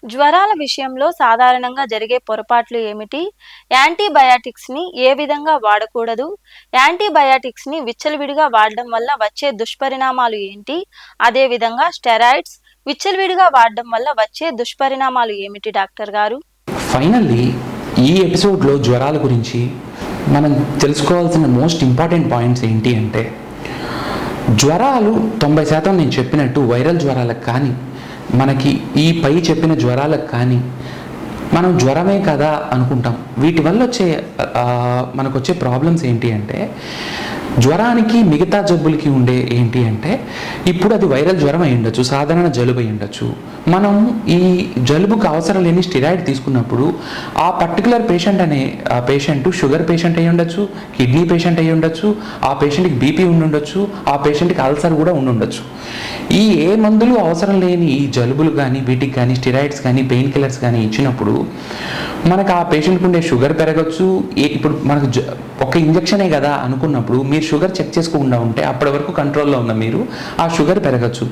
జ్వరాల విషయంలో సాధారణంగా జరిగే పొరపాట్లు ఏమిటి? యాంటీబయాటిక్స్‌ని ఏ విధంగా వాడకూడదు? యాంటీబయాటిక్స్‌ని విచ్చలవిడిగా వాడడం వల్ల వచ్చే దుష్పరిణామాలు ఏంటి? అదేవిధంగా స్టెరాయిడ్స్ విచ్చలవిడిగా వాడడం వల్ల వచ్చే దుష్పరిణామాలు ఏమిటి డాక్టర్ గారు? ఫైనల్లీ ఈ ఎపిసోడ్లో జ్వరాల గురించి మనం తెలుసుకోవాల్సిన మోస్ట్ ఇంపార్టెంట్ పాయింట్స్ ఏంటి అంటే, జ్వరాలు 90% నేను చెప్పినట్టు వైరల్ జ్వరాలకు కానీ, మనకి ఈ పై చెప్పిన జ్వరాలకు కానీ మనం జ్వరమే కదా అనుకుంటాం. వీటి వల్ల మనకు వచ్చే ప్రాబ్లమ్స్ ఏంటి అంటే, జ్వరానికి మిగతా జబ్బులకి ఉండే ఏంటి అంటే, ఇప్పుడు అది వైరల్ జ్వరం అయి ఉండొచ్చు, సాధారణ జలుబు అయి ఉండొచ్చు. మనం ఈ జలుబుకు అవసరం లేని స్టెరాయిడ్ తీసుకున్నప్పుడు ఆ పర్టికులర్ పేషెంట్ షుగర్ పేషెంట్ అయి ఉండొచ్చు, కిడ్నీ పేషెంట్ అయి ఉండొచ్చు, ఆ పేషెంట్కి బీపీ ఉండొచ్చు, ఆ పేషెంట్కి అల్సర్ కూడా ఉండొచ్చు. ఈ ఏ మందులు అవసరం లేని ఈ జలుబులు కానీ, వీటికి కానీ స్టెరాయిడ్స్ కానీ, పెయిన్ కిల్లర్స్ కానీ ఇచ్చినప్పుడు మనకు ఆ పేషెంట్కి ఉండే షుగర్ పెరగచ్చు. ఇప్పుడు మనకు ఒక ఇంజెక్షనే కదా అనుకున్నప్పుడు మీరు షుగర్ చెక్ చేసుకోకుండా ఉంటే అప్పటి వరకు కంట్రోల్లో ఉన్న మీరు ఆ షుగర్ పెరగచ్చు.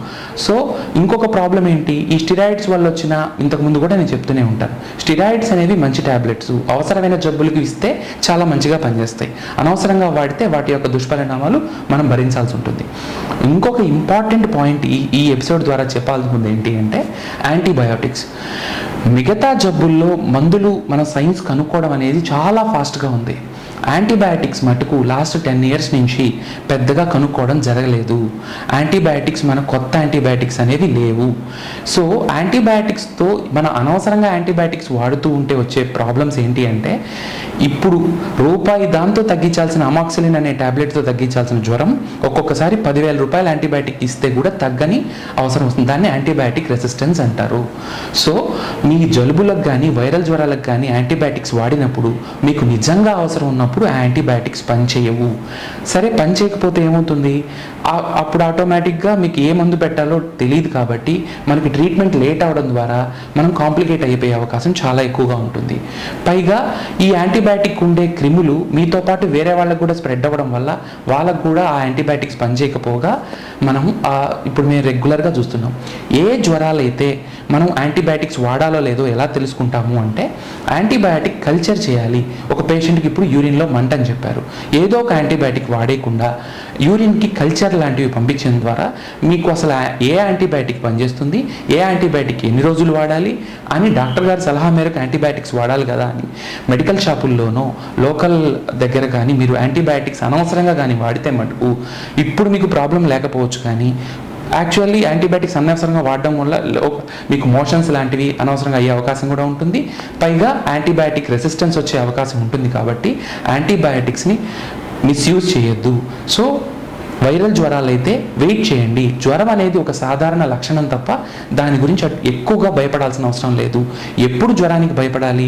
సో ఇంకొక ప్రాబ్లం ఏంటి, ఈ స్టెరాయిడ్స్ వల్ల వచ్చిన, ఇంతకుముందు కూడా నేను చెప్తూనే ఉంటాను, స్టెరాయిడ్స్ అనేవి మంచి టాబ్లెట్స్, అవసరమైన జబ్బులకు ఇస్తే చాలా మంచిగా పనిచేస్తాయి. అనవసరంగా వాడితే వాటి యొక్క దుష్పరిణామాలు మనం భరించాల్సి ఉంటుంది. ఇంకొక ఇంపార్టెంట్ పాయింట్ ఈ ఎపిసోడ్ ద్వారా చెప్పాల్సింది ఏంటి అంటే, యాంటీబయాటిక్స్. మిగతా జబ్బుల్లో మందులు మన సైన్స్ కనుక్కోవడం అనేది చాలా ఫాస్ట్గా ఉంది. యాంటీబయాటిక్స్ మటుకు లాస్ట్ 10 years నుంచి పెద్దగా కనుక్కోవడం జరగలేదు. యాంటీబయాటిక్స్ మన కొత్త యాంటీబయాటిక్స్ అనేవి లేవు. సో యాంటీబయాటిక్స్తో మన అనవసరంగా యాంటీబయాటిక్స్ వాడుతూ ఉంటే వచ్చే ప్రాబ్లమ్స్ ఏంటి అంటే, ఇప్పుడు దాంతో తగ్గించాల్సిన అమాక్సిలిన్ అనే ట్యాబ్లెట్తో తగ్గించాల్సిన జ్వరం ఒక్కొక్కసారి 10,000 రూపాయలు యాంటీబయాటిక్ ఇస్తే కూడా తగ్గని అవసరం వస్తుంది. దాన్ని యాంటీబయాటిక్ రెసిస్టెన్స్ అంటారు. సో మీ జలుబులకు కానీ, వైరల్ జ్వరాలకు కానీ యాంటీబయాటిక్స్ వాడినప్పుడు మీకు నిజంగా అవసరం ఉన్నప్పుడు యాంటీబయాటిక్స్ పనిచేయవు. సరే, పని చేయకపోతే ఏమవుతుంది, అప్పుడు ఆటోమేటిక్గా మీకు ఏ మందు పెట్టాలో తెలియదు కాబట్టి మనకి ట్రీట్మెంట్ లేట్ అవడం ద్వారా మనం కాంప్లికేట్ అయిపోయే అవకాశం చాలా ఎక్కువగా ఉంటుంది. పైగా ఈ యాంటీబయాటిక్ ఉండే క్రిములు మీతో పాటు వేరే వాళ్ళకు కూడా స్ప్రెడ్ అవ్వడం వల్ల వాళ్ళకు కూడా ఆ యాంటీబయాటిక్స్ పనిచేయకపోగా మనం ఇప్పుడు మేము రెగ్యులర్గా చూస్తున్నాం. ఏ జ్వరాలైతే మనం యాంటీబయాటిక్స్ వాడాలో లేదో ఎలా తెలుసుకుంటాము అంటే, యాంటీబయాటిక్ కల్చర్ చేయాలి. ఒక పేషెంట్కి ఇప్పుడు యూరిన్లో మంట అని చెప్పారు, ఏదో ఒక యాంటీబయాటిక్ వాడేయకుండా యూరిన్కి కల్చర్ లాంటివి పంపించడం ద్వారా మీకు అసలు ఏ యాంటీబయాటిక్ పనిచేస్తుంది, ఏ యాంటీబయాటిక్ ఎన్ని రోజులు వాడాలి అని డాక్టర్ గారి సలహా మేరకు యాంటీబయాటిక్స్ వాడాలి కదా అని మెడికల్ షాపుల్లోనో లోకల్ దగ్గర కానీ మీరు యాంటీబయాటిక్స్ అనవసరంగా కానీ వాడితే మటుకు ఇప్పుడు మీకు ప్రాబ్లం లేకపోవచ్చు, కానీ యాక్చువల్లీ యాంటీబయాటిక్స్ అనవసరంగా వాడడం వల్ల మీకు మోషన్స్ లాంటివి అనవసరంగా అయ్యే అవకాశం కూడా ఉంటుంది. పైగా యాంటీబయాటిక్ రెసిస్టెన్స్ వచ్చే అవకాశం ఉంటుంది. కాబట్టి యాంటీబయాటిక్స్ని మిస్యూజ్ చేయొద్దు. సో వైరల్ జ్వరాలు అయితే వెయిట్ చేయండి. జ్వరం అనేది ఒక సాధారణ లక్షణం తప్ప దాని గురించి ఎక్కువగా భయపడాల్సిన అవసరం లేదు. ఎప్పుడు జ్వరానికి భయపడాలి,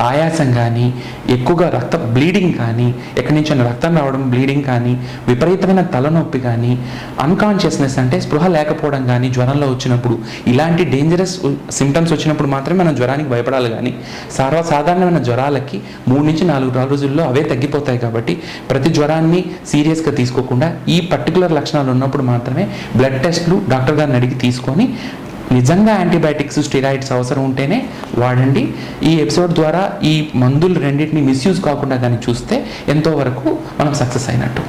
ఆయాసం కానీ, ఎక్కువగా బ్లీడింగ్ కానీ, ఎక్కడి నుంచి రక్తం రావడం, బ్లీడింగ్ కానీ, విపరీతమైన తలనొప్పి కానీ, అన్కాన్షియస్నెస్ అంటే స్పృహ లేకపోవడం కానీ జ్వరంలో వచ్చినప్పుడు, ఇలాంటి డేంజరస్ సిమ్టమ్స్ వచ్చినప్పుడు మాత్రమే మనం జ్వరానికి భయపడాలి. కానీ సాధారణమైన జ్వరాలకి 3 నుంచి 4 రోజుల్లో అవే తగ్గిపోతాయి. కాబట్టి ప్రతి జ్వరాన్ని సీరియస్గా తీసుకోకుండా ఈ పర్టికులర్ లక్షణాలు ఉన్నప్పుడు మాత్రమే బ్లడ్ టెస్ట్లు డాక్టర్ గారిని అడిగి తీసుకొని నిజంగా యాంటీబయాటిక్స్, స్టెరాయిడ్స్ అవసరం ఉంటేనే వాడండి. ఈ ఎపిసోడ్ ద్వారా ఈ మందులు రెండింటిని మిస్యూజ్ కాకుండా కానీ చూస్తే ఎంతో వరకు మనం సక్సెస్ అయినట్టు.